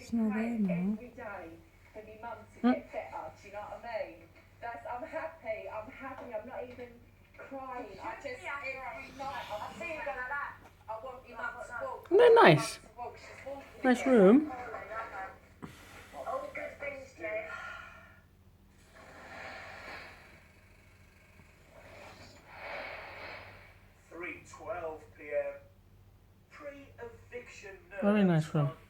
It's not there now. every day for me mum to get better. Do you know what I mean? I'm happy. I'm not even crying. I just every night I see you go like that. I want your mum to walk. Isn't that nice? Nice room. All the good things, Jay. 3:12 p.m. Pre-eviction Very nice nerves room. are